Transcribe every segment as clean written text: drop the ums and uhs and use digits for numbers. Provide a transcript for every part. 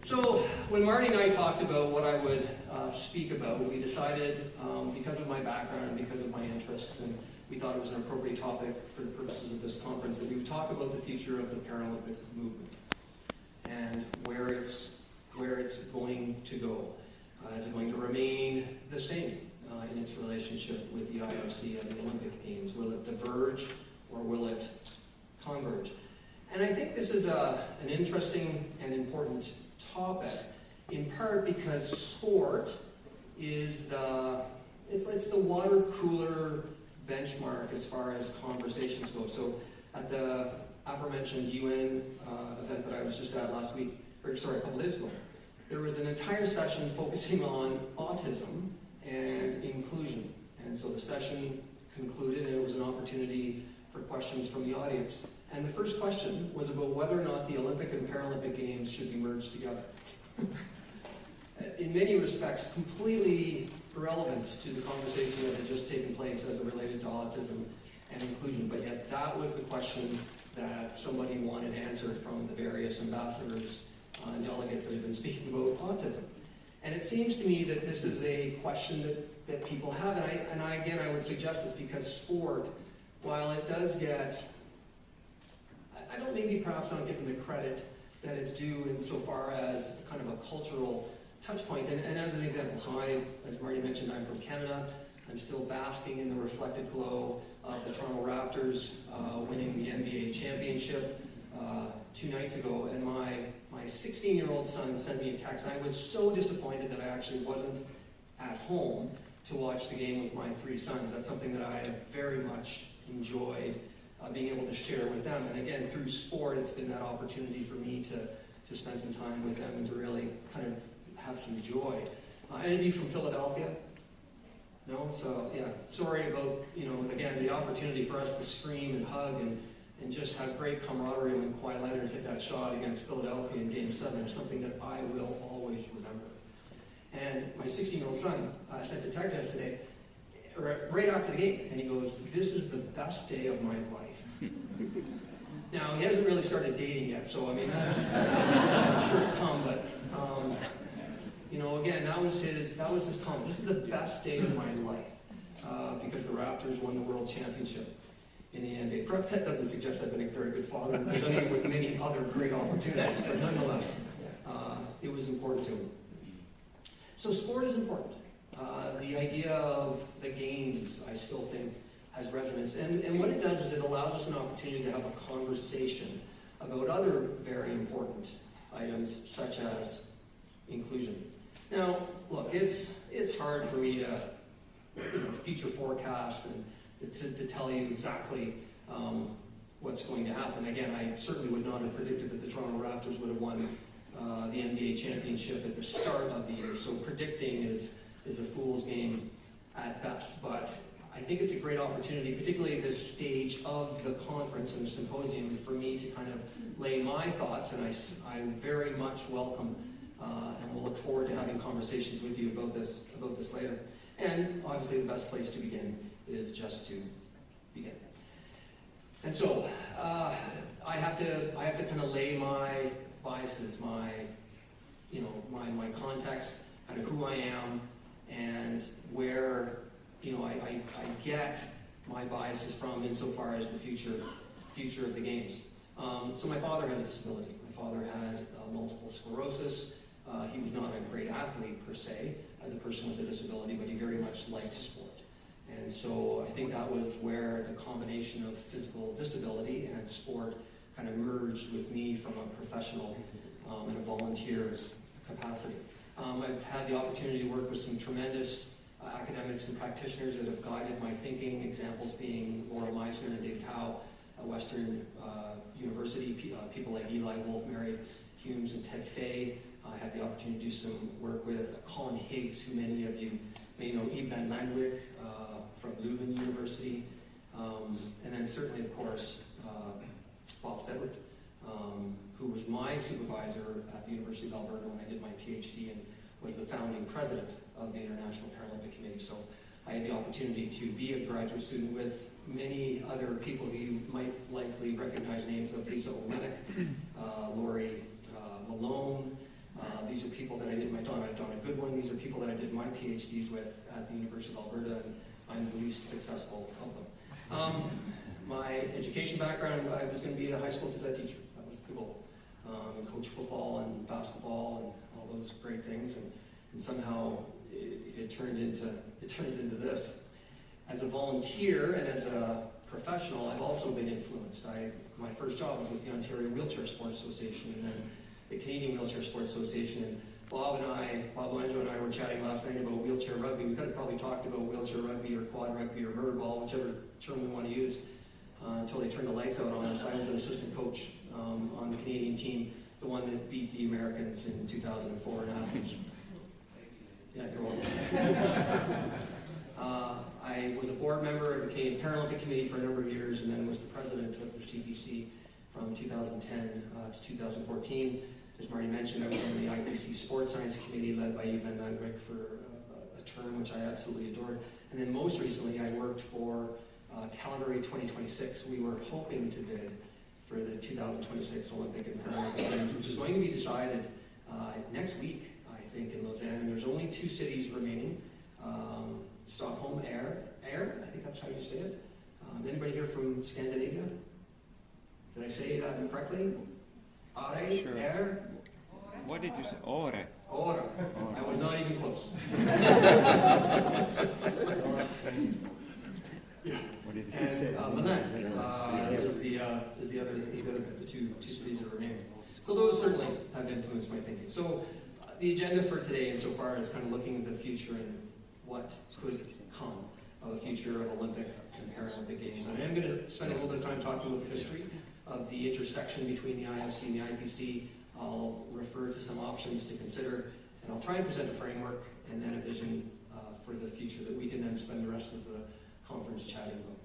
So when Marty and I talked about what I would speak about, we decided, because of my background and because of my interests, and we thought it was an appropriate topic for the purposes of this conference, that we would talk about the future of the Paralympic movement and where it's going to go. Is it going to remain the same in its relationship with the IOC and the Olympic Games? Will it diverge or will it converge? And I think this is an interesting and important topic, in part because sport is it's the water cooler benchmark as far as conversations go. So at the aforementioned UN event that I was just at a couple days ago, there was an entire session focusing on autism and inclusion. And so the session concluded, and it was an opportunity for questions from the audience. And the first question was about whether or not the Olympic and Paralympic Games should be merged together. In many respects, completely irrelevant to the conversation that had just taken place as it related to autism and inclusion. But yet that was the question that somebody wanted answered from the various ambassadors and delegates that have been speaking about autism. And it seems to me that this is a question that people have. And I would suggest this because sport, while it does get, I don't give them the credit that it's due insofar as kind of a cultural touch point. And as an example, so as Marty mentioned, I'm from Canada. I'm still basking in the reflected glow of the Toronto Raptors winning the NBA championship 2 nights ago. And my 16-year-old son sent me a text. I was so disappointed that I actually wasn't at home to watch the game with my 3 sons. That's something that I have very much enjoyed being able to share with them. And again, through sport, it's been that opportunity for me to spend some time with them and to really kind of have some joy. Any of you from Philadelphia? No? So, yeah, sorry about, again, the opportunity for us to scream and hug and just have great camaraderie when Kawhi Leonard hit that shot against Philadelphia in Game 7 is something that I will always remember. And my 16-year-old son sent a text yesterday, right after the game, and he goes, "This is the best day of my life." Now, he hasn't really started dating yet, so I mean, that's sure to come, but again, that was his comment. This is the best day of my life because the Raptors won the World Championship in the NBA. Perhaps that doesn't suggest I've been a very good father, presenting with many other great opportunities, but nonetheless, it was important to him. So sport is important. The idea of the games, I still think, has resonance. And what it does is it allows us an opportunity to have a conversation about other very important items, such as inclusion. Now, look, it's hard for me to future forecast and to tell you exactly what's going to happen. Again, I certainly would not have predicted that the Toronto Raptors would have won the NBA championship at the start of the year. So predicting is a fool's game at best. But I think it's a great opportunity, particularly at this stage of the conference and the symposium, for me to kind of lay my thoughts, and I very much welcome and will look forward to having conversations with you about this later. And obviously the best place to begin is just to begin. And so I have to kind of lay my biases, my context, kind of who I am, and where I get my biases from insofar as the future of the games. So my father had a disability. My father had multiple sclerosis. He was not a great athlete per se as a person with a disability, but he very much liked sport. And so I think that was where the combination of physical disability and sport kind of merged with me from a professional and a volunteer capacity. I've had the opportunity to work with some tremendous academics and practitioners that have guided my thinking, examples being Laura Meisner and David Howe at Western University, people like Eli Wolf, Mary Humes, and Ted Fay. I had the opportunity to do some work with Colin Higgs, who many of you may know, Eve Van Landwick from Leuven University, and then certainly, of course, Bob Sedgwick, who was my supervisor at the University of Alberta when I did my PhD and was the founding president of the International Paralympic Committee. So I had the opportunity to be a graduate student with many other people who you might likely recognize names of: Lisa Olenek, Lori Malone, These are people that I did I've done a good one. These are people that I did my PhDs with at the University of Alberta, and I'm the least successful of them. My education background, I was going to be a high school phys ed teacher. That was the goal. And coach football and basketball and all those great things, and somehow it turned into this. As a volunteer and as a professional, I've also been influenced. My first job was with the Ontario Wheelchair Sports Association, and then the Canadian Wheelchair Sports Association. And Bob Lanjo and I were chatting last night about wheelchair rugby. We could have probably talked about wheelchair rugby or quad rugby or murder ball, whichever term we want to use, until they turned the lights out on us. I was an assistant coach on the Canadian team, the one that beat the Americans in 2004 in Athens. Yeah, you're welcome. I was a board member of the Canadian Paralympic Committee for a number of years, and then was the president of the CPC from 2010 to 2014. As Marty mentioned, I was on the IPC Sports Science Committee led by Van Rarick for a term which I absolutely adored. And then most recently, I worked for Calgary 2026. We were hoping to bid for the 2026 Olympic and Paralympic Games, which is going to be decided next week, I think, in Lausanne. And there's only 2 cities remaining. Stockholm, Air, I think that's how you say it. Anybody here from Scandinavia? Did I say that correctly? Are, sure. Air? What did you say? Ore. Ora. I was not even close. Yeah. What did you And say? Milan is the other bit, the two cities that remain. So those certainly have influenced my thinking. So the agenda for today, insofar as kind of looking at the future and what could come of a future of Olympic and Paralympic Games. And I am going to spend a little bit of time talking about the history of the intersection between the IFC and the IPC. I'll refer to some options to consider, and I'll try and present a framework and then a vision for the future that we can then spend the rest of the conference chatting about.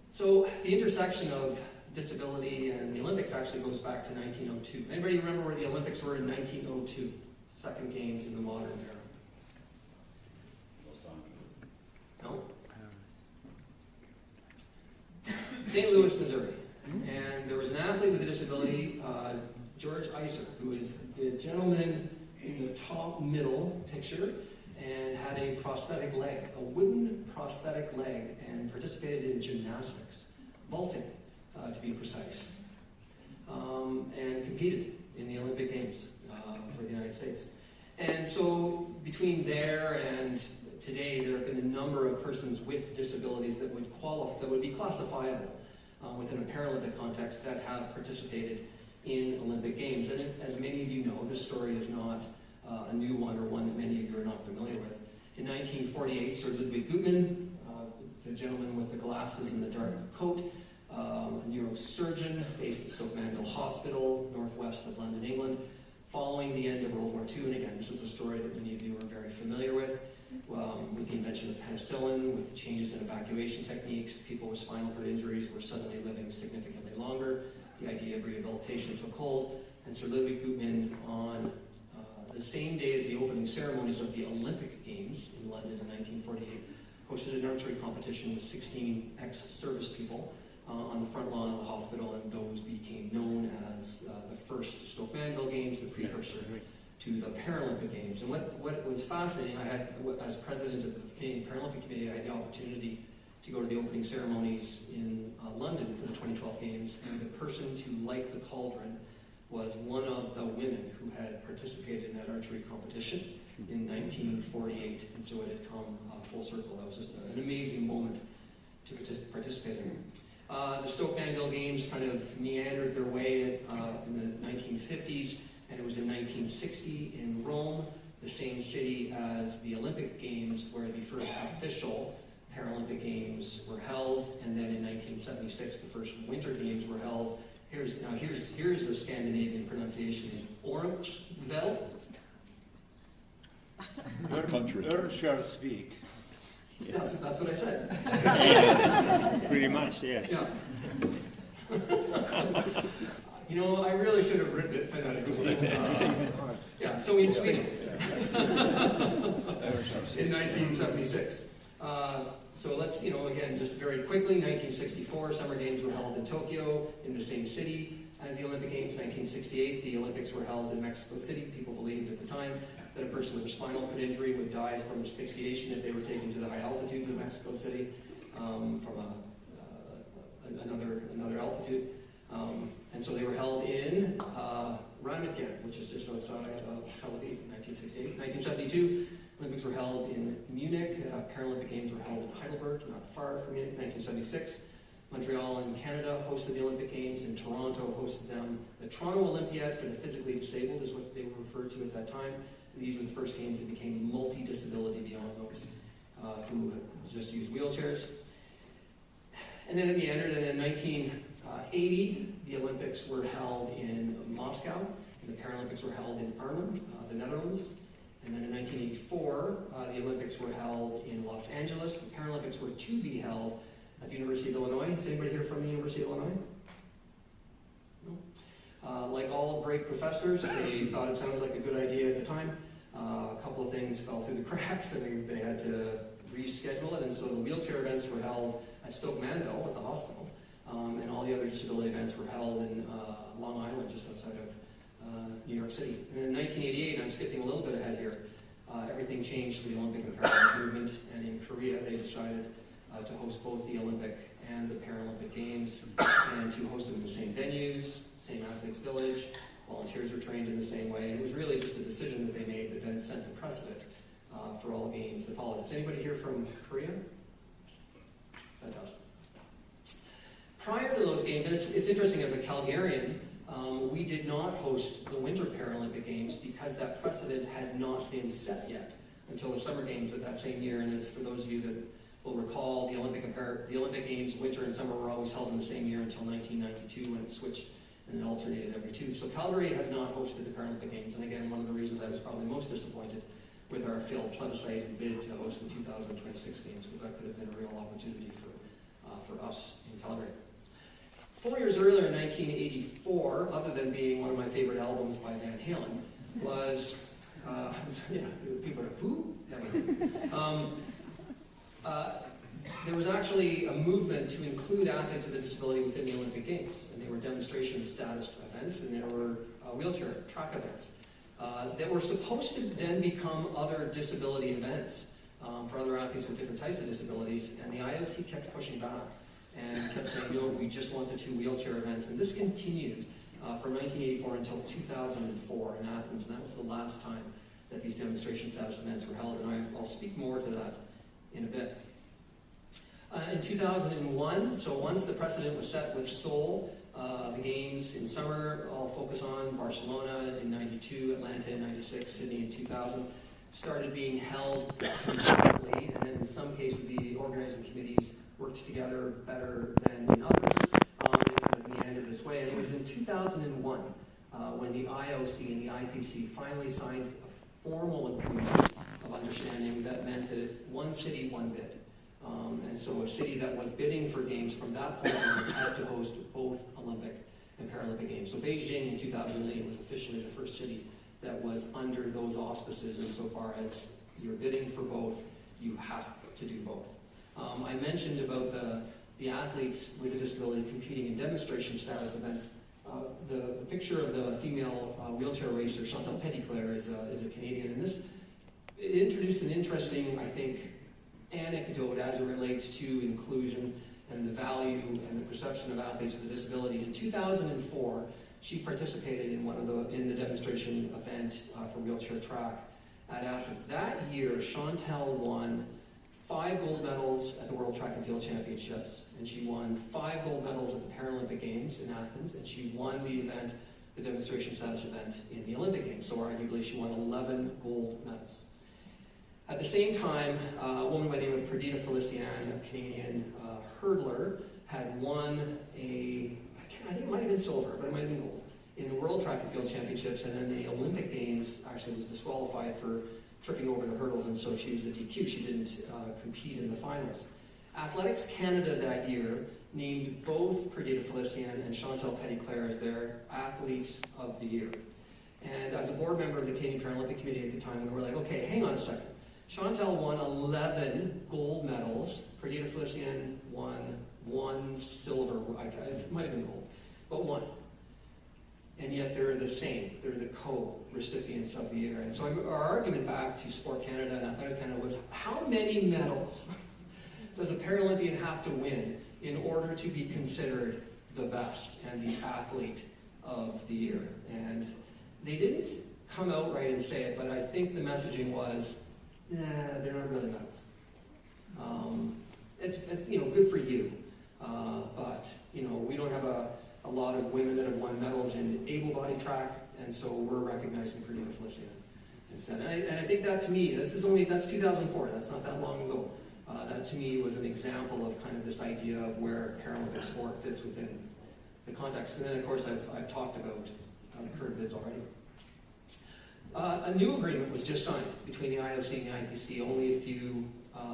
So the intersection of disability and the Olympics actually goes back to 1902. Anybody remember where the Olympics were in 1902? Second games in the modern era. No? St. Louis, Missouri. And there was an athlete with a disability, George Iser, who is the gentleman in the top middle picture, and had a prosthetic leg, a wooden prosthetic leg, and participated in gymnastics, vaulting, to be precise, and competed in the Olympic Games for the United States. And so between there and today, there have been a number of persons with disabilities that would qualify, that would be classifiable within a Paralympic context that have participated in Olympic Games. And as many of you know, this story is not a new one or one that many of you are not familiar with. In 1948, Sir Ludwig Gutmann, the gentleman with the glasses and the dark coat, a neurosurgeon based at Stoke Mandeville Hospital, northwest of London, England, following the end of World War II. And again, this is a story that many of you are very familiar with the invention of penicillin, with changes in evacuation techniques. People with spinal cord injuries were suddenly living significantly longer. The idea of rehabilitation took hold, and Sir Ludwig Gutmann, on the same day as the opening ceremonies of the Olympic Games in London in 1948, hosted an archery competition with 16 ex-service people on the front lawn of the hospital, and those became known as the first Stoke Mandeville Games, the precursor to the Paralympic Games. And what was fascinating, I had, as president of the Canadian Paralympic Committee, I had the opportunity to go to the opening ceremonies in London for the 2012 Games, and the person to light the cauldron was one of the women who had participated in that archery competition in 1948, and so it had come full circle. That was just an amazing moment to participate in. The Stoke Mandeville Games kind of meandered their way in the 1950s, and it was in 1960 in Rome, the same city as the Olympic Games, where the first official Paralympic Games were held, and then in 1976 the first Winter Games were held. Here's a Scandinavian pronunciation in Ormsville. Ern shall speak. That's what I said. Yeah, pretty much, yes. Yeah. You know, I really should have written it phonetically. Yeah, so in Sweden. In 1976. So let's, again, just very quickly, 1964, Summer Games were held in Tokyo, in the same city as the Olympic Games. 1968, the Olympics were held in Mexico City. People believed at the time that a person with a spinal cord injury would die from asphyxiation if they were taken to the high altitudes of Mexico City from another altitude. And so they were held in Rarick, which is just outside of Tel Aviv, in 1968. 1972, Olympics were held in Munich. Paralympic Games were held in Heidelberg, not far from Munich. 1976, Montreal in Canada hosted the Olympic Games, and Toronto hosted them. The Toronto Olympiad for the physically disabled is what they were referred to at that time. And these were the first games that became multi-disability beyond those who just used wheelchairs. And then it meandered, and in 1980, the Olympics were held in Moscow, and the Paralympics were held in Arnhem, the Netherlands. And then in 1984, the Olympics were held in Los Angeles. The Paralympics were to be held at the University of Illinois. Is anybody here from the University of Illinois? No? Like all great professors, they thought it sounded like a good idea at the time. A couple of things fell through the cracks, and they had to reschedule it. And so the wheelchair events were held at Stoke Mandeville at the hospital. And all the other disability events were held in Long Island, just outside of New York City. And in 1988, I'm skipping a little bit ahead here, everything changed for the Olympic and Paralympic movement, and in Korea they decided to host both the Olympic and the Paralympic Games, and to host them in the same venues, same athletes' village, volunteers were trained in the same way, and it was really just a decision that they made that then set the precedent for all games that followed. Is anybody here from Korea? Fantastic. Prior to those games, and it's interesting as a Calgarian, we did not host the Winter Paralympic Games because that precedent had not been set yet until the Summer Games of that same year. And as for those of you that will recall, the Olympic Games, winter and summer, were always held in the same year until 1992 when it switched and it alternated every two. So Calgary has not hosted the Paralympic Games. And again, one of the reasons I was probably most disappointed with our failed plebiscite and bid to host the 2026 Games, because that could have been a real opportunity for us in Calgary. 4 years earlier, in 1984, other than being one of my favorite albums by Van Halen, was, people are like, who? There was actually a movement to include athletes with a disability within the Olympic Games, and they were demonstration status events, and there were wheelchair track events that were supposed to then become other disability events for other athletes with different types of disabilities, and the IOC kept pushing back and kept saying, no, we just want the two wheelchair events. And this continued from 1984 until 2004 in Athens, and that was the last time that these demonstration status events were held, and I'll speak more to that in a bit. In 2001, so once the precedent was set with Seoul, the games in summer, I'll focus on Barcelona in 92, Atlanta in 96, Sydney in 2000, started being held separately, and then in some cases the organizing committees worked together better than in others. It kind of meandered this way, and it was in 2001 when the IOC and the IPC finally signed a formal agreement of understanding that meant that one city, one bid. And so a city that was bidding for games from that point on had to host both Olympic and Paralympic Games. So Beijing in 2008 was officially the first city that was under those auspices, insofar as you're bidding for both, you have to do both. I mentioned about the athletes with a disability competing in demonstration status events. The picture of the female wheelchair racer, Chantal Petitclerc, is a Canadian, and it introduced an interesting, I think, anecdote as it relates to inclusion and the value and the perception of athletes with a disability. In 2004, she participated in the demonstration event for wheelchair track at Athens. That year, Chantal won 5 gold medals at the World Track and Field Championships, and she won 5 gold medals at the Paralympic Games in Athens, and she won the event, the demonstration status event, in the Olympic Games. So arguably, she won 11 gold medals. At the same time, a woman by the name of Perdita Felician, a Canadian hurdler, had won I think it might have been silver, but it might have been gold, in the World Track and Field Championships, and then the Olympic Games actually was disqualified for tripping over the hurdles, and so she was a DQ. She didn't compete in the finals. Athletics Canada that year named both Perdita Felician and Chantal Petitclerc as their athletes of the year. And as a board member of the Canadian Paralympic Committee at the time, we were like, okay, hang on a second. Chantal won 11 gold medals. Perdita Felician won 1 silver. It might have been gold, but 1. and yet they're the same. They're the co-recipients of the year. And so our argument back to Sport Canada and Athletic Canada was, how many medals does a Paralympian have to win in order to be considered the best and the athlete of the year? And they didn't come out right and say it, but I think the messaging was, they're not really medals. It's good for you, but we don't have a lot of women that have won medals in able-bodied track, and so we're recognizing Perdita Felicia instead. And I think that, to me, that's 2004. That's not that long ago. That to me was an example of kind of this idea of where Paralympic sport fits within the context. And then, of course, I've talked about the current bids already. A new agreement was just signed between the IOC and the IPC only a few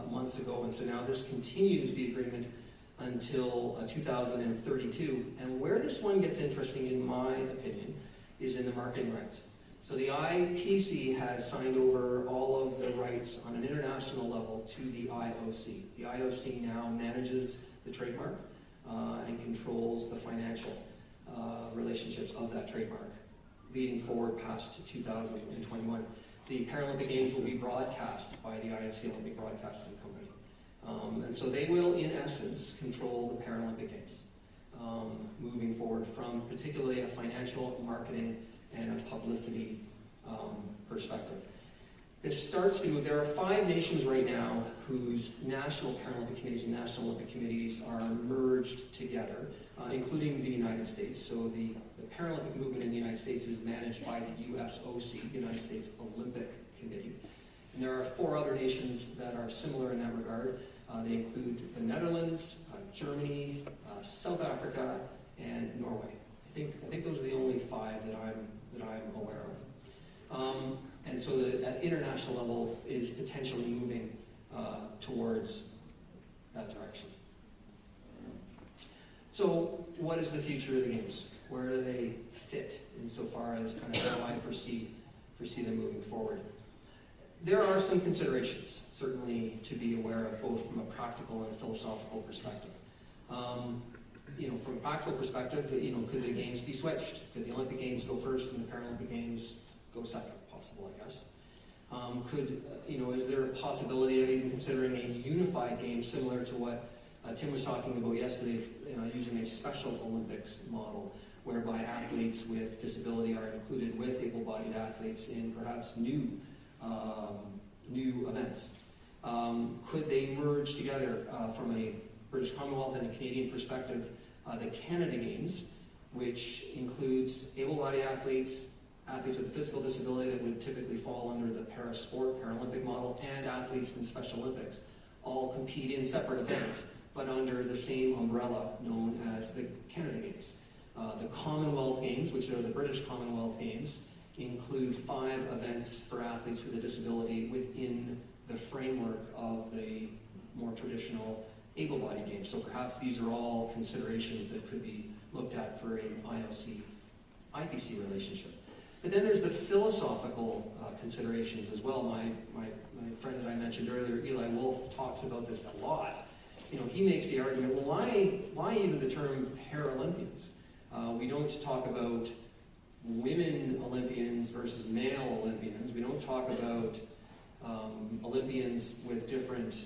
months ago, and so now this continues the agreement until 2032. And where this one gets interesting, in my opinion, is in the marketing rights. So the IPC has signed over all of the rights on an international level to the IOC. The IOC now manages the trademark and controls the financial relationships of that trademark, leading forward past 2021. The Paralympic Games will be broadcast by the IFC Olympic Broadcasting Company. And so they will, in essence, control the Paralympic Games moving forward from particularly a financial, marketing, and a publicity perspective. This starts to move. There are 5 nations right now whose national Paralympic committees and national Olympic committees are merged together, including the United States. So the Paralympic movement in the United States is managed by the USOC, the United States Olympic Committee. And there are 4 other nations that are similar in that regard. They include the Netherlands, Germany, South Africa, and Norway. I think those are the only 5 that I'm aware of. And so that international level is potentially moving towards that direction. So what is the future of the games? Where do they fit insofar as kind of how I foresee them moving forward? There are some considerations, certainly, to be aware of, both from a practical and a philosophical perspective. From a practical perspective, could the games be switched? Could the Olympic Games go first and the Paralympic Games go second? Possible, I guess. Is there a possibility of even considering a unified game similar to what Tim was talking about yesterday, using a Special Olympics model, whereby athletes with disability are included with able-bodied athletes in perhaps new events? Could they merge together from a British Commonwealth and a Canadian perspective the Canada Games, which includes able-bodied athletes with a physical disability that would typically fall under the para-sport, Paralympic model, and athletes from Special Olympics, all compete in separate events, but under the same umbrella known as the Canada Games. The Commonwealth Games, which are the British Commonwealth Games, include 5 events for athletes with a disability within the framework of the more traditional able-bodied games. So perhaps these are all considerations that could be looked at for an IOC-IPC relationship. But then there's the philosophical considerations as well. My friend that I mentioned earlier, Eli Wolf, talks about this a lot. He makes the argument, well, why even the term Paralympians? We don't talk about women Olympians versus male Olympians. We don't talk about Olympians with different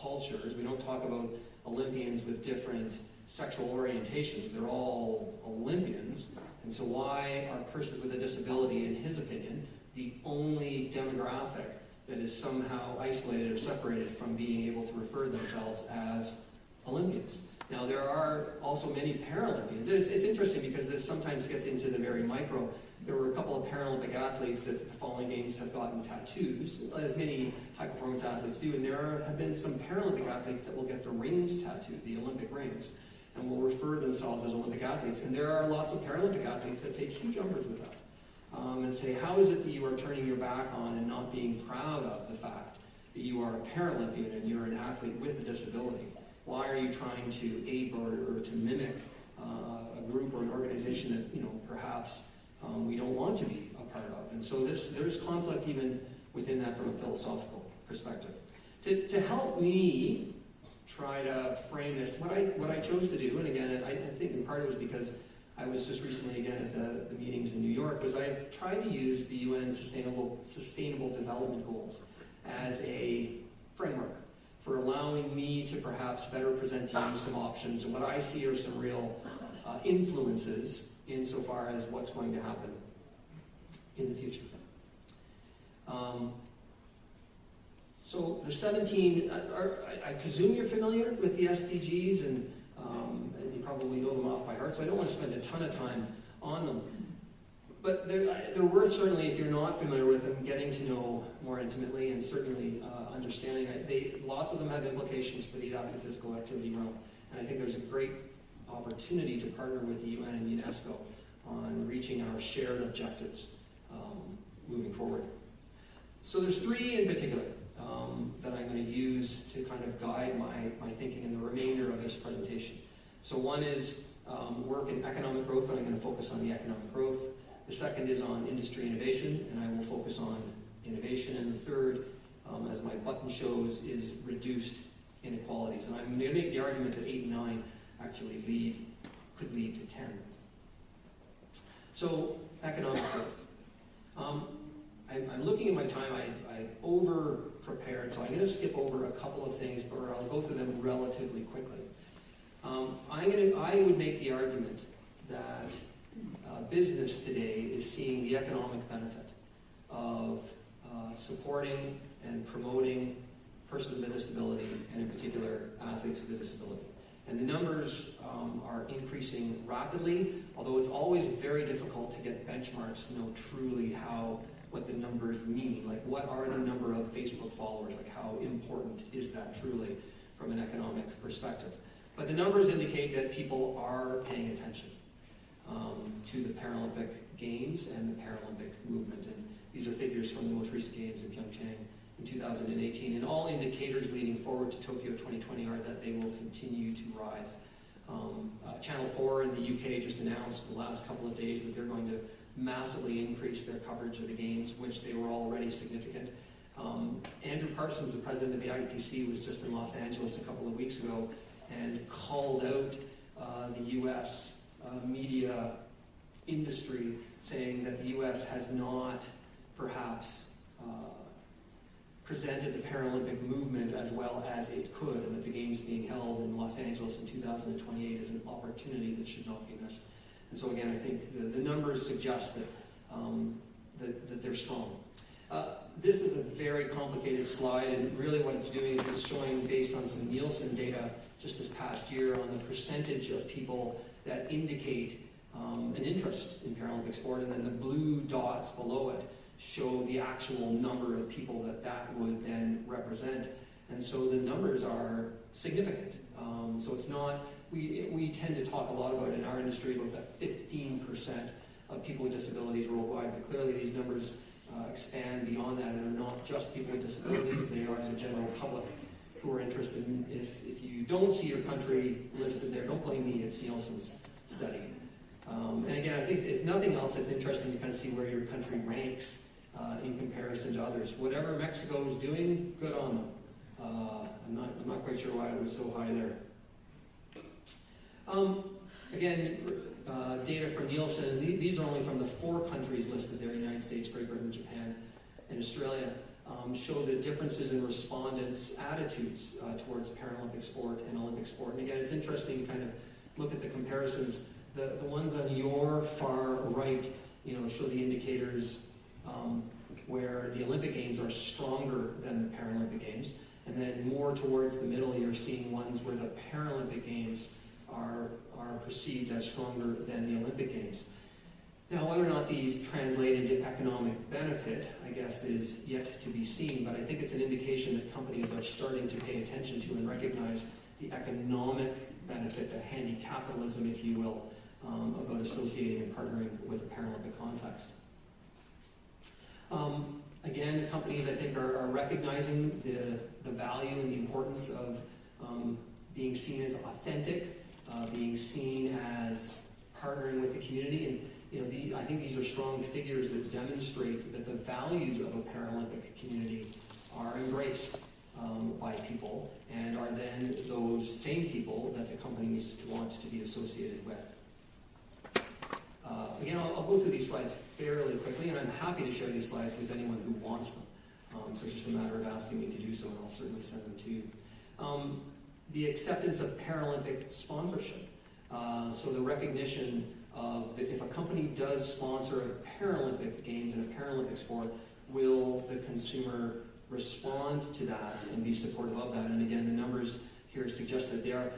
cultures. We don't talk about Olympians with different sexual orientations. They're all Olympians. And so why are persons with a disability, in his opinion, the only demographic that is somehow isolated or separated from being able to refer to themselves as Olympians? Now, there are also many Paralympians. It's interesting because this sometimes gets into the very micro. There were a couple of Paralympic athletes that the following games have gotten tattoos, as many high-performance athletes do, and there have been some Paralympic athletes that will get the rings tattooed, the Olympic rings, and will refer to themselves as Olympic athletes. And there are lots of Paralympic athletes that take huge umbrage with that and say, how is it that you are turning your back on and not being proud of the fact that you are a Paralympian and you're an athlete with a disability? Why are you trying to ape or to mimic a group or an organization that perhaps we don't want to be a part of? And so there's conflict even within that from a philosophical perspective. To help me try to frame this, what I chose to do, and again, I think in part it was because I was just recently again at the meetings in New York, was I've tried to use the UN Sustainable Development Goals as a framework for allowing me to perhaps better present to you some options and what I see are some real influences insofar as what's going to happen in the future. So the 17, I presume you're familiar with the SDGs and you probably know them off by heart, so I don't want to spend a ton of time on them. But they're worth certainly, if you're not familiar with them, getting to know more intimately and certainly understanding. Lots of them have implications for the adaptive physical activity realm. And I think there's a great opportunity to partner with the UN and UNESCO on reaching our shared objectives moving forward. So there's three in particular that I'm going to use to kind of guide my thinking in the remainder of this presentation. So one is work in economic growth, and I'm going to focus on the economic growth. The second is on industry innovation, and I will focus on innovation. And the third, as my button shows, is reduced inequalities. And I'm going to make the argument that 8 and 9 actually could lead to 10. So, economic growth. I'm looking at my time, I over-prepared, so I'm going to skip over a couple of things, or I'll go through them relatively quickly. I would make the argument that business today is seeing the economic benefit of supporting and promoting persons with a disability, and in particular, athletes with a disability. And the numbers are increasing rapidly, although it's always very difficult to get benchmarks to know truly what the numbers mean. Like, what are the number of Facebook followers? Like, how important is that truly from an economic perspective? But the numbers indicate that people are paying attention to the Paralympic Games and the Paralympic movement. And these are figures from the most recent Games in Pyeongchang in 2018. And all indicators leading forward to Tokyo 2020 are that they will continue to rise. Channel 4 in the UK just announced the last couple of days that they're going to massively increase their coverage of the Games, which they were already significant. Andrew Parsons, the president of the IPC, was just in Los Angeles a couple of weeks ago and called out the US media industry, saying that the US has not perhaps presented the Paralympic movement as well as it could, and that the Games being held in Los Angeles in 2028 is an opportunity that should not be missed. And so again, I think the numbers suggest that they're strong. This is a very complicated slide, and really what it's doing is it's showing, based on some Nielsen data just this past year, on the percentage of people that indicate an interest in Paralympic sport, and then the blue dots below it show the actual number of people that would then represent. And so the numbers are significant. So it's not, we tend to talk a lot about in our industry about the 15% of people with disabilities worldwide, but clearly these numbers expand beyond that and are not just people with disabilities, they are the general public who are interested in. If you don't see your country listed there, don't blame me, it's Nielsen's study. And again, I think if nothing else, it's interesting to kind of see where your country ranks in comparison to others. Whatever Mexico is doing, good on them. I'm not quite sure why it was so high there. Again, data from Nielsen, these are only from the 4 countries listed there, United States, Great Britain, Japan, and Australia, show the differences in respondents' attitudes towards Paralympic sport and Olympic sport. And again, it's interesting to kind of look at the comparisons. The ones on your far right, show the indicators where the Olympic Games are stronger than the Paralympic Games. And then more towards the middle, you're seeing ones where the Paralympic Games are perceived as stronger than the Olympic Games. Now, whether or not these translate into economic benefit, I guess, is yet to be seen, but I think it's an indication that companies are starting to pay attention to and recognize the economic benefit, the handy capitalism, if you will, about associating and partnering with a Paralympic context. Again, companies, I think, are recognizing the value and the importance of being seen as authentic, being seen as partnering with the community. And I think these are strong figures that demonstrate that the values of a Paralympic community are embraced by people and are then those same people that the companies want to be associated with. again, I'll go through these slides fairly quickly, and I'm happy to share these slides with anyone who wants them. So it's just a matter of asking me to do so, and I'll certainly send them to you. The acceptance of Paralympic sponsorship. So the recognition of that if a company does sponsor a Paralympic Games and a Paralympic sport, will the consumer respond to that and be supportive of that? And again, the numbers here suggest that they are.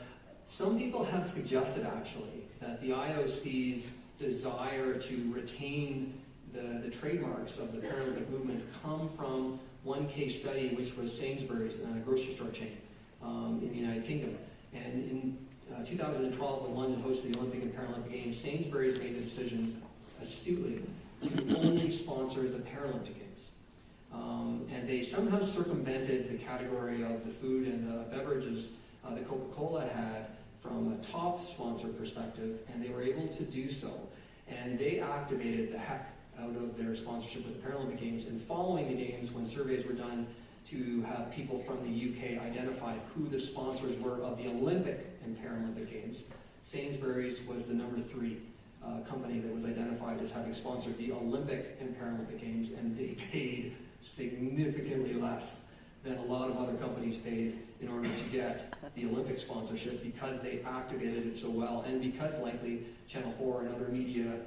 Some people have suggested, actually, that the IOC's desire to retain the trademarks of the Paralympic movement come from one case study, which was Sainsbury's, a grocery store chain in the United Kingdom. And in 2012, when London hosted the Olympic and Paralympic Games, Sainsbury's made the decision, astutely, to only sponsor the Paralympic Games. And they somehow circumvented the category of the food and the beverages that Coca-Cola had from a top sponsor perspective, and they were able to do so. And they activated the heck out of their sponsorship with the Paralympic Games. And following the Games, when surveys were done to have people from the UK identify who the sponsors were of the Olympic and Paralympic Games, Sainsbury's was the number 3 company that was identified as having sponsored the Olympic and Paralympic Games, and they paid significantly less than a lot of other companies paid in order to get the Olympic sponsorship, because they activated it so well, and because likely Channel 4 and other media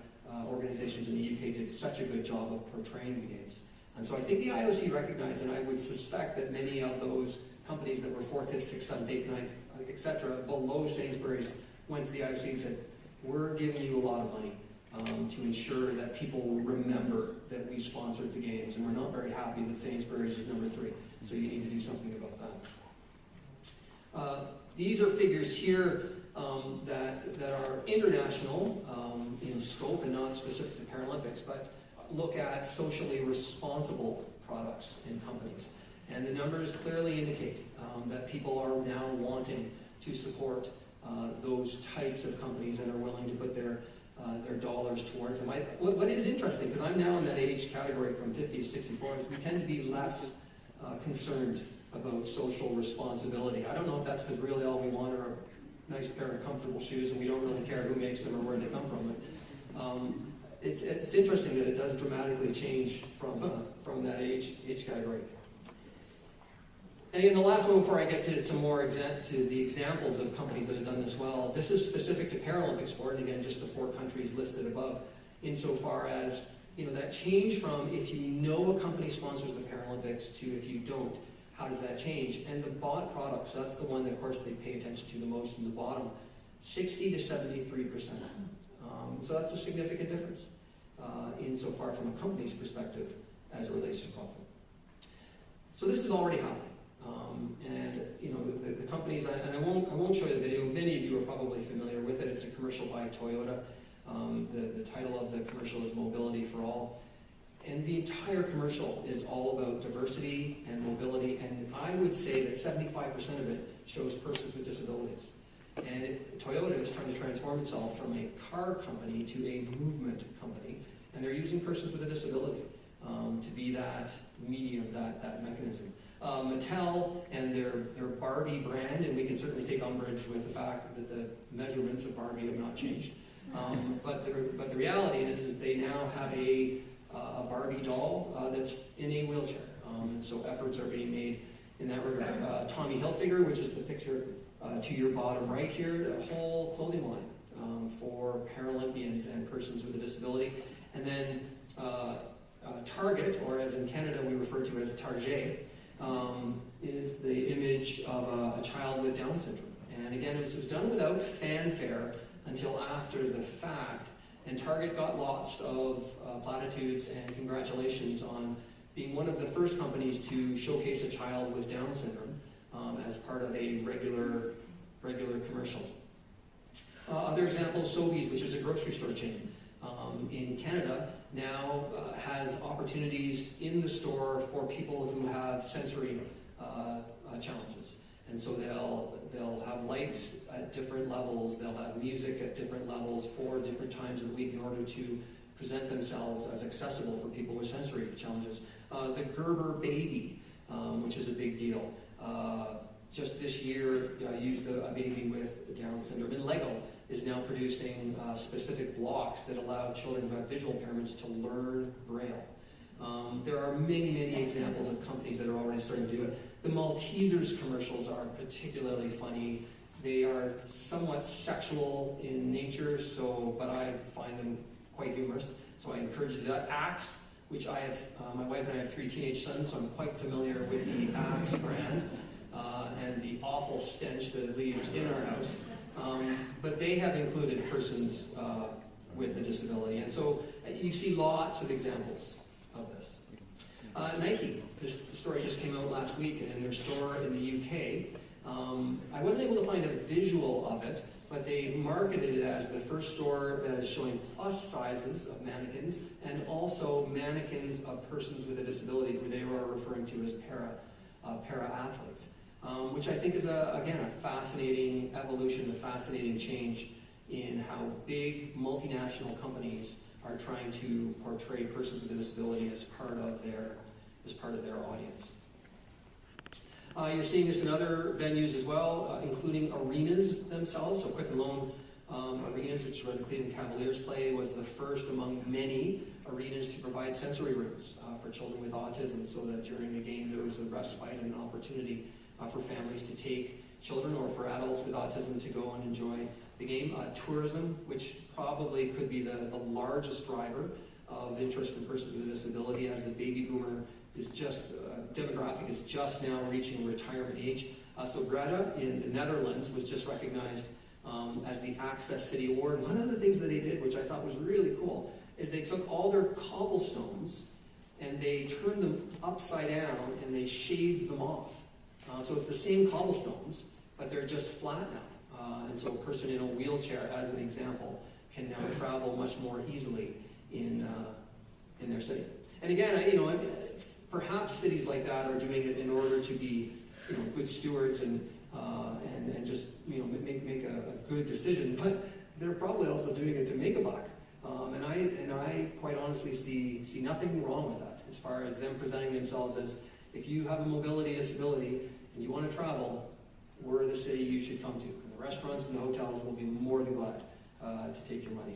organizations in the UK did such a good job of portraying the Games. And so I think the IOC recognized, and I would suspect that many of those companies that were 4th, 5th, 6th, 7th, 8th, 9th, etc., below Sainsbury's, went to the IOC and said, we're giving you a lot of money to ensure that people remember that we sponsored the Games, and we're not very happy that Sainsbury's is number 3, so you need to do something about that. These are figures here that are international in scope and not specific to Paralympics, but look at socially responsible products and companies. And the numbers clearly indicate that people are now wanting to support those types of companies and are willing to put their dollars towards them. What is interesting, because I'm now in that age category from 50 to 64, is we tend to be less concerned about social responsibility. I don't know if that's because really all we want are a nice pair of comfortable shoes and we don't really care who makes them or where they come from. But it's interesting that it does dramatically change from that age category. And again, the last one before I get to some more to the examples of companies that have done this well, this is specific to Paralympic sport, and again, just the 4 countries listed above, insofar as, that change from if you know a company sponsors the Paralympics to if you don't, how does that change? And the bought products, that's the one that, of course, they pay attention to the most in the bottom, 60 to 73%. So that's a significant difference insofar from a company's perspective as it relates to profit. So this is already happening. And the companies, and I won't show you the video. Many of you are probably familiar with it. It's a commercial by Toyota. The title of the commercial is Mobility for All. And the entire commercial is all about diversity and mobility, and I would say that 75% of it shows persons with disabilities. And Toyota is trying to transform itself from a car company to a movement company, and they're using persons with a disability to be that medium, that mechanism. Mattel and their Barbie brand, and we can certainly take umbrage with the fact that the measurements of Barbie have not changed. But the reality is they now have a Barbie doll that's in a wheelchair. And so efforts are being made in that regard. Tommy Hilfiger, which is the picture to your bottom right here, a whole clothing line for Paralympians and persons with a disability. And then Target, or as in Canada we refer to as Target, is the image of a child with Down syndrome. And again, it was done without fanfare until after the fact, and Target got lots of platitudes and congratulations on being one of the first companies to showcase a child with Down syndrome as part of a regular commercial. Other examples, Sobeys, which is a grocery store chain in Canada, now has opportunities in the store for people who have sensory challenges. And so they'll have lights at different levels, they'll have music at different levels for different times of the week in order to present themselves as accessible for people with sensory challenges. The Gerber baby, which is a big deal. just this year used a baby with Down syndrome. And Legg is now producing specific blocks that allow children who have visual impairments to learn Braille. There are many, many examples of companies that are already starting to do it. The Maltesers commercials are particularly funny. They are somewhat sexual in nature, but I find them quite humorous, so I encourage you to do that. Axe, which I have, my wife and I have 3 teenage sons, so I'm quite familiar with the Axe brand and the awful stench that it leaves in our house. But they have included persons with a disability, and so you see lots of examples of this. Nike, this story just came out last week, and in their store in the UK, I wasn't able to find a visual of it, but they've marketed it as the first store that is showing plus sizes of mannequins and also mannequins of persons with a disability, who they were referring to as para-athletes, which I think is, again, a fascinating evolution, a fascinating change in how big multinational companies are trying to portray persons with a disability as part of their audience. You're seeing this in other venues as well, including arenas themselves. So Quick and Loan Arenas, which is where the Cleveland Cavaliers play, was the first among many arenas to provide sensory rooms for children with autism, so that during the game there was a respite and an opportunity for families to take children or for adults with autism to go and enjoy the game. Tourism, which probably could be the largest driver of interest in persons with a disability, as the baby boomer is just, demographic is just now reaching retirement age. So Greta in the Netherlands was just recognized as the Access City Award. One of the things that they did, which I thought was really cool, is they took all their cobblestones and they turned them upside down and they shaved them off. So it's the same cobblestones, but they're just flat now. And so a person in a wheelchair, as an example, can now travel much more easily in their city. And again, perhaps cities like that are doing it in order to be, good stewards and just, make a good decision. But they're probably also doing it to make a buck. And I quite honestly see nothing wrong with that, as far as them presenting themselves as, if you have a mobility disability and you want to travel, we're the city you should come to. And the restaurants and the hotels will be more than glad to take your money.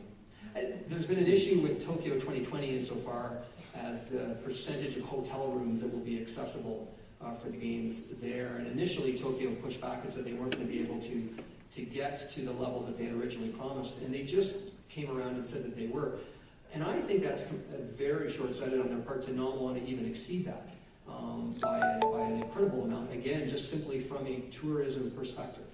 There's been an issue with Tokyo 2020 insofar as the percentage of hotel rooms that will be accessible for the games there. And initially, Tokyo pushed back and said they weren't going to be able to get to the level that they had originally promised. And they just came around and said that they were. And I think that's very short-sighted on their part to not want to even exceed that by an incredible amount. Again, just simply from a tourism perspective.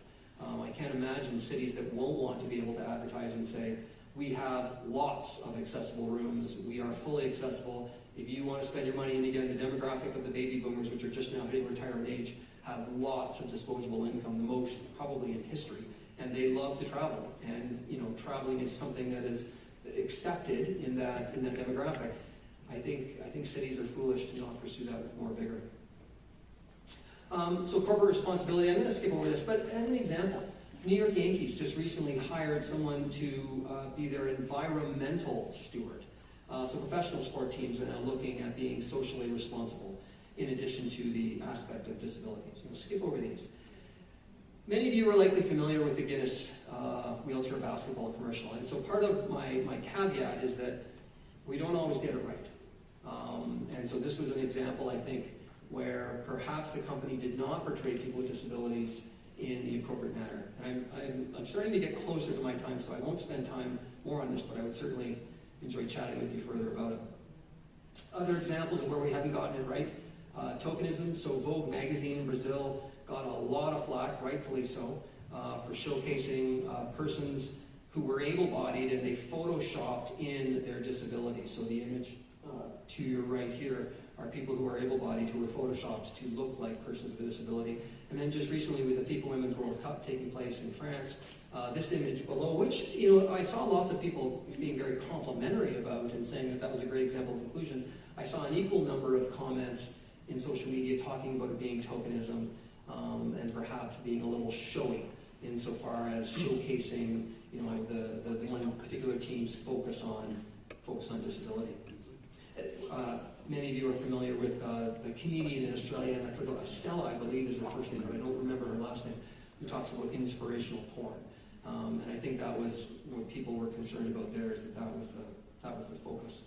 I can't imagine cities that won't want to be able to advertise and say, we have lots of accessible rooms. We are fully accessible. If you want to spend your money, and again, the demographic of the baby boomers, which are just now hitting retirement age, have lots of disposable income, the most probably in history, and they love to travel. And traveling is something that is accepted in that demographic. I think cities are foolish to not pursue that with more vigor. So corporate responsibility. I'm going to skip over this, but as an example, New York Yankees just recently hired someone to be their environmental steward. So professional sport teams are now looking at being socially responsible in addition to the aspect of disability. So we'll skip over these. Many of you are likely familiar with the Guinness wheelchair basketball commercial. And so part of my caveat is that we don't always get it right. And so this was an example, I think, where perhaps the company did not portray people with disabilities in the appropriate manner. And I'm starting to get closer to my time, so I won't spend time more on this, but I would certainly enjoy chatting with you further about it. Other examples of where we haven't gotten it right. Tokenism. So Vogue magazine in Brazil got a lot of flack, rightfully so, for showcasing persons who were able-bodied, and they photoshopped in their disability. So the image to your right here are people who are able-bodied who were photoshopped to look like persons with a disability. And then just recently with the FIFA Women's World Cup taking place in France, this image below, which I saw lots of people being very complimentary about and saying that that was a great example of inclusion. I saw an equal number of comments in social media talking about it being tokenism and perhaps being a little showy insofar as showcasing the one particular team's focus on disability. Many of you are familiar with the comedian in Australia, and I forgot, Stella, I believe is the first name, but I don't remember her last name, who talks about inspirational porn. And I think that was what people were concerned about there, is that was the focus.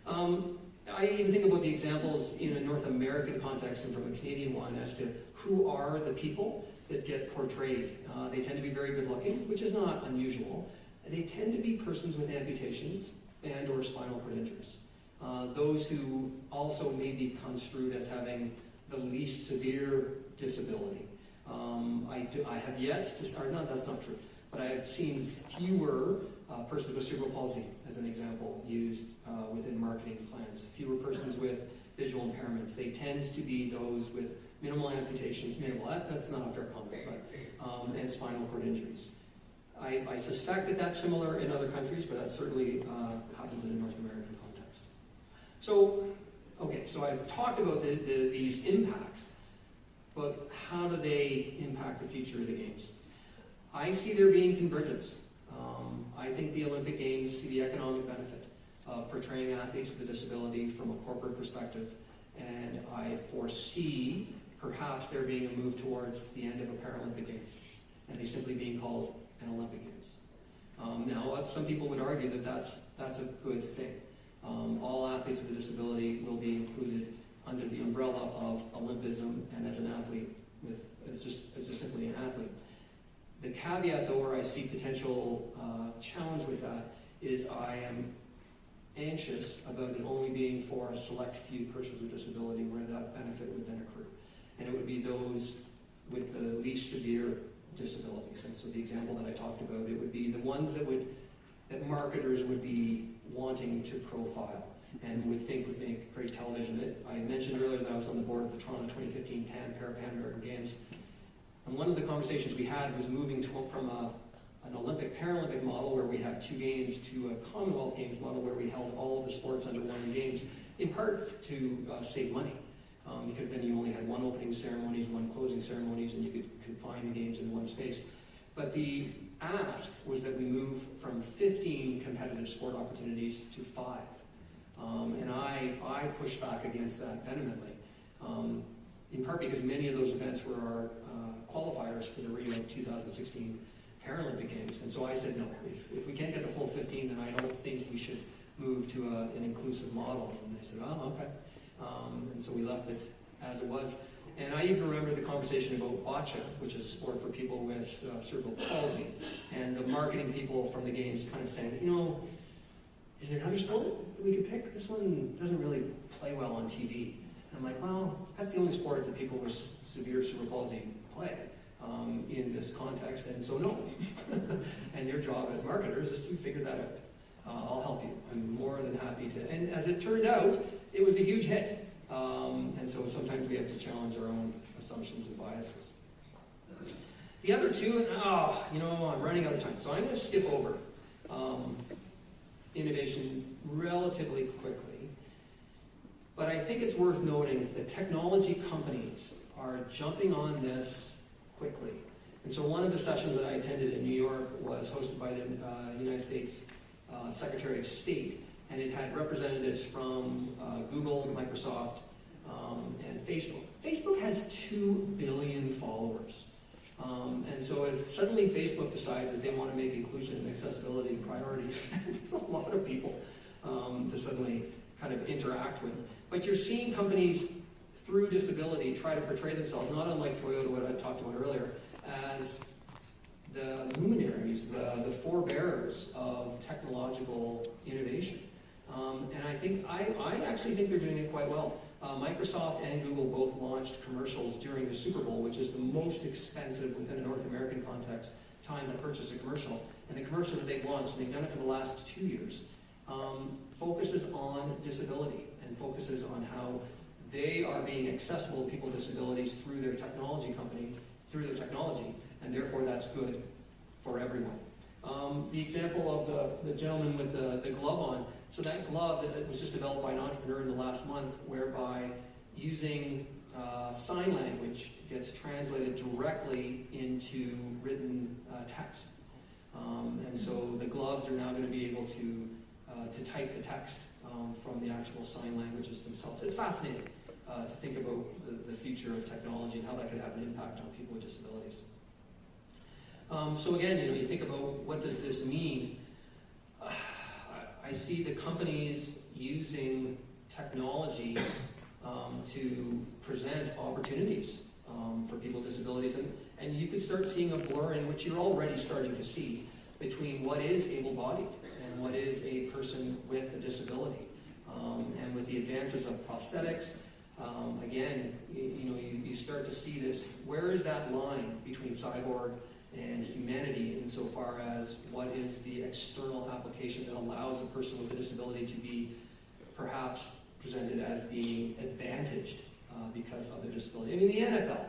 I even think about the examples in a North American context and from a Canadian one as to who are the people that get portrayed. They tend to be very good looking, which is not unusual. They tend to be persons with amputations and or spinal cord injuries. Those who also may be construed as having the least severe disability. I have yet to, or no, that's not true, but I have seen fewer persons with cerebral palsy, as an example, used within marketing plans. Fewer persons with visual impairments. They tend to be those with minimal amputations, that's not a fair comment, but, and spinal cord injuries. I suspect that that's similar in other countries, but that certainly happens in a North American context. So, okay, so I've talked about these impacts, but how do they impact the future of the Games? I see there being convergence. I think the Olympic Games see the economic benefit of portraying athletes with a disability from a corporate perspective, and I foresee perhaps there being a move towards the end of a Paralympic Games, and they simply being called an Olympic Games. Now, some people would argue that that's a good thing. All athletes with a disability will be included under the umbrella of Olympism, and as an athlete, as just simply an athlete. The caveat, though, where I see potential challenge with that is I am anxious about it only being for a select few persons with disability where that benefit would then accrue. And it would be those with the least severe disabilities. And so the example that I talked about, it would be the ones that marketers would be wanting to profile and would think would make great television. I mentioned earlier that I was on the board of the Toronto 2015 Pan American Games. And one of the conversations we had was moving from an Olympic Paralympic model where we have 2 games to a Commonwealth Games model where we held all of the sports under one games, in part to save money. Because then you only had one opening ceremonies, one closing ceremonies, and you could confine the games in one space. But the ask was that we move from 15 competitive sport opportunities to 5. And I pushed back against that vehemently, in part because many of those events were our qualifiers for the Rio 2016 Paralympic Games. And so I said, no, if we can't get the full 15, then I don't think we should move to an inclusive model. And they said, oh, okay. And so we left it as it was. And I even remember the conversation about bocce, which is a sport for people with cerebral palsy, and the marketing people from the games kind of saying, you know, is there another sport that we could pick? This one doesn't really play well on TV. And I'm like, well, that's the only sport that people with severe cerebral palsy play in this context, and so no. And your job as marketers is to figure that out. I'll help you. I'm more than happy to. And as it turned out, it was a huge hit. And so sometimes we have to challenge our own assumptions and biases. The other two, I'm running out of time, so I'm going to skip over innovation relatively quickly. But I think it's worth noting that technology companies are jumping on this quickly. And so one of the sessions that I attended in New York was hosted by the United States Secretary of State, and it had representatives from Google, Microsoft, and Facebook. Facebook has 2 billion followers. And so if suddenly Facebook decides that they want to make inclusion and accessibility priorities, it's a lot of people to suddenly kind of interact with. But you're seeing companies through disability try to portray themselves, not unlike Toyota, what I talked about earlier, as the luminaries, the forebearers of technological innovation. And I actually think they're doing it quite well. Microsoft and Google both launched commercials during the Super Bowl, which is the most expensive within a North American context time to purchase a commercial. And the commercials that they've launched, and they've done it for the last 2 years, focuses on disability and focuses on how they are being accessible to people with disabilities through their technology, and therefore that's good for everyone. The example of the gentleman with the glove on, so that glove that was just developed by an entrepreneur in the last month, whereby using sign language gets translated directly into written text. And so the gloves are now going to be able to type the text from the actual sign languages themselves. It's fascinating to think about the future of technology and how that could have an impact on people with disabilities. So again, you think about what does this mean. I see the companies using technology to present opportunities for people with disabilities, and you could start seeing a blur in which you're already starting to see between what is able-bodied and what is a person with a disability. And with the advances of prosthetics, again, you start to see this. Where is that line between cyborg and humanity insofar as what is the external application that allows a person with a disability to be perhaps presented as being advantaged because of their disability? I mean, the NFL,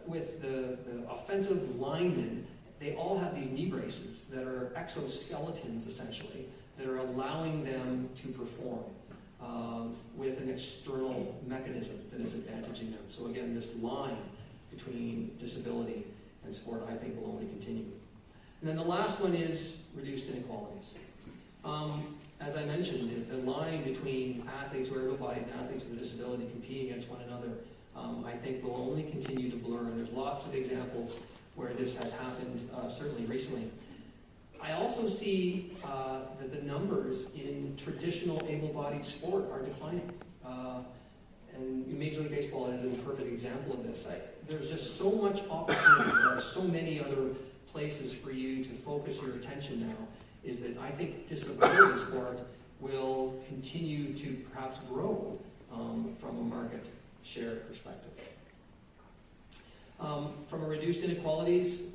with the offensive linemen, they all have these knee braces that are exoskeletons, essentially, that are allowing them to perform with an external mechanism that is advantaging them. So again, this line between disability and sport, I think, will only continue. And then the last one is reduced inequalities. As I mentioned, the line between athletes who are able-bodied and athletes with a disability competing against one another, I think will only continue to blur, and there's lots of examples where this has happened, certainly recently. I also see that the numbers in traditional able-bodied sport are declining. And Major League Baseball is a perfect example of this. There's just so much opportunity. There are so many other places for you to focus your attention now, is that I think disability sport will continue to perhaps grow from a market share perspective. From a reduced inequalities,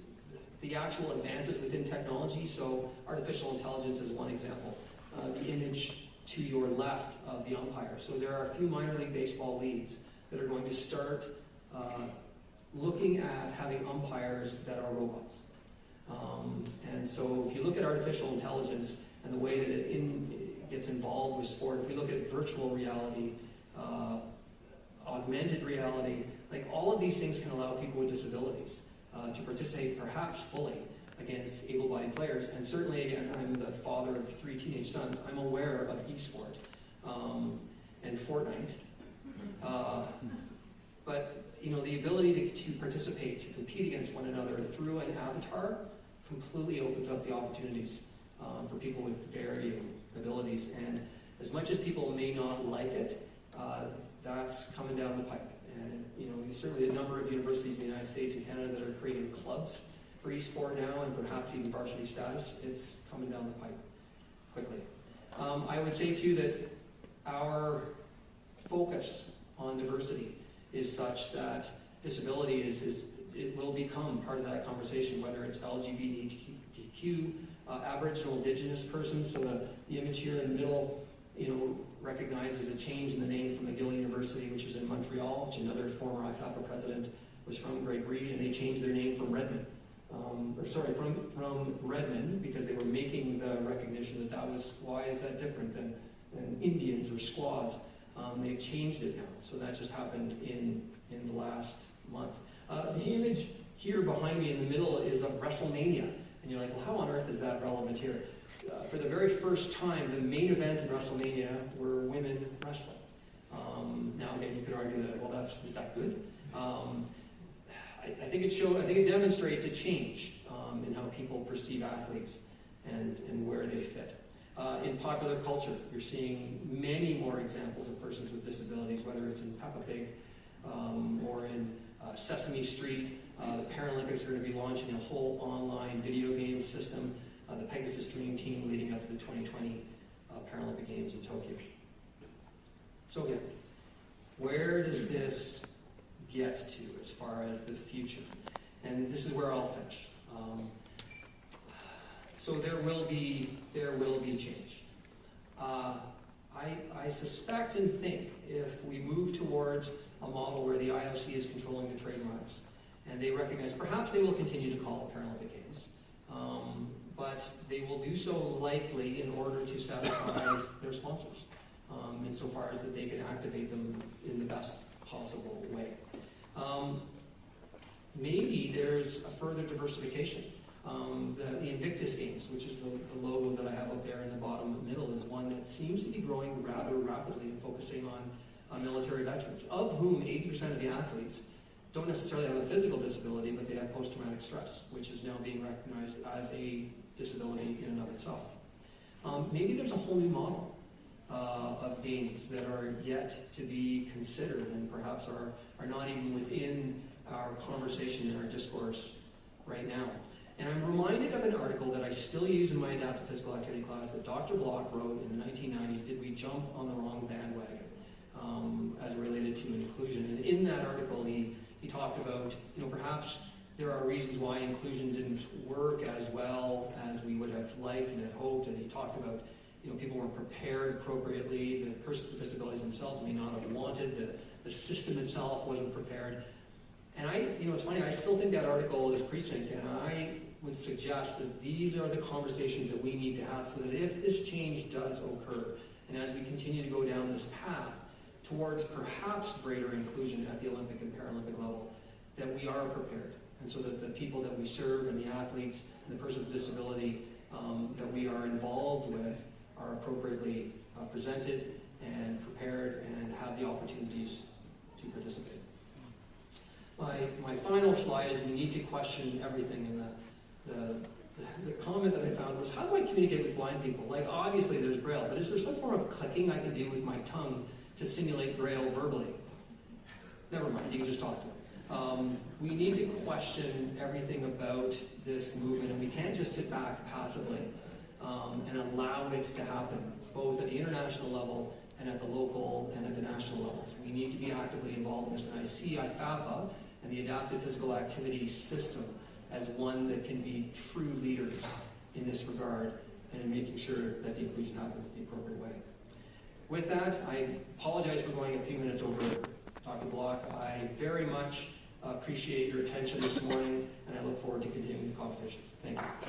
the actual advances within technology, so artificial intelligence is one example. The image to your left of the umpire. So there are a few minor league baseball leagues that are going to start looking at having umpires that are robots. And so if you look at artificial intelligence and the way that it gets involved with sport, if we look at virtual reality, augmented reality, like all of these things can allow people with disabilities to participate perhaps fully against able-bodied players. And certainly, again, I'm the father of 3 teenage sons. I'm aware of esport and Fortnite. But the ability to participate, to compete against one another through an avatar completely opens up the opportunities for people with varying abilities. And as much as people may not like it, that's coming down the pipe. And certainly a number of universities in the United States and Canada that are creating clubs for esport now, and perhaps even varsity status. It's coming down the pipe quickly. I would say too that our focus on diversity is such that disability it will become part of that conversation, whether it's LGBTQ, Aboriginal, Indigenous persons. So the image here in the middle, recognizes a change in the name from McGill University, which is in Montreal, which another former IFAPA president was from, Greg Reed, and they changed their name from Redmond. From Redmond, because they were making the recognition that was, why is that different than Indians or squaws? They've changed it now, so that just happened in the last month. The image here behind me in the middle is of WrestleMania, and you're like, well, how on earth is that relevant here? For the very first time, the main event in WrestleMania were women wrestling. Now, again, you could argue that, well, is that good? I think it demonstrates a change in how people perceive athletes and where they fit. In popular culture, you're seeing many more examples of persons with disabilities, whether it's in Peppa Pig or in Sesame Street. The Paralympics are going to be launching a whole online video game system, the Pegasus Dream Team leading up to the 2020 Paralympic Games in Tokyo. So again, where does this get to as far as the future? And this is where I'll finish. So there will be change. I suspect and think if we move towards a model where the IOC is controlling the trademarks and they recognize, perhaps they will continue to call it Paralympic Games, but they will do so likely in order to satisfy their sponsors, insofar as that they can activate them in the best possible way. Maybe there's a further diversification. The Invictus Games, which is the logo that I have up there in the bottom middle, is one that seems to be growing rather rapidly and focusing on military veterans, of whom 80% of the athletes don't necessarily have a physical disability, but they have post-traumatic stress, which is now being recognized as a disability in and of itself. Maybe there's a whole new model of games that are yet to be considered and perhaps are not even within our conversation and our discourse right now. And I'm reminded of an article that I still use in my adaptive physical activity class that Dr. Block wrote in the 1990s, Did We Jump on the Wrong Bandwagon? As related to inclusion. And in that article, he talked about, perhaps there are reasons why inclusion didn't work as well as we would have liked and had hoped. And he talked about, people weren't prepared appropriately. The persons with disabilities themselves may not have wanted. The system itself wasn't prepared. And it's funny, I still think that article is precinct, and I would suggest that these are the conversations that we need to have so that if this change does occur, and as we continue to go down this path towards perhaps greater inclusion at the Olympic and Paralympic level, that we are prepared. And so that the people that we serve and the athletes and the person with disability that we are involved with are appropriately presented and prepared and have the opportunities to participate. My final slide is we need to question everything, and the comment that I found was, how do I communicate with blind people? Like, obviously there's Braille, but is there some form of clicking I can do with my tongue to simulate Braille verbally? Never mind, you can just talk to them. We need to question everything about this movement, and we can't just sit back passively and allow it to happen, both at the international level and at the local and at the national levels. We need to be actively involved in this, and I see IFAPA and the adaptive physical activity system as one that can be true leaders in this regard and in making sure that the inclusion happens the appropriate way. With that, I apologize for going a few minutes over, Dr. Block. I very much appreciate your attention this morning, and I look forward to continuing the conversation. Thank you.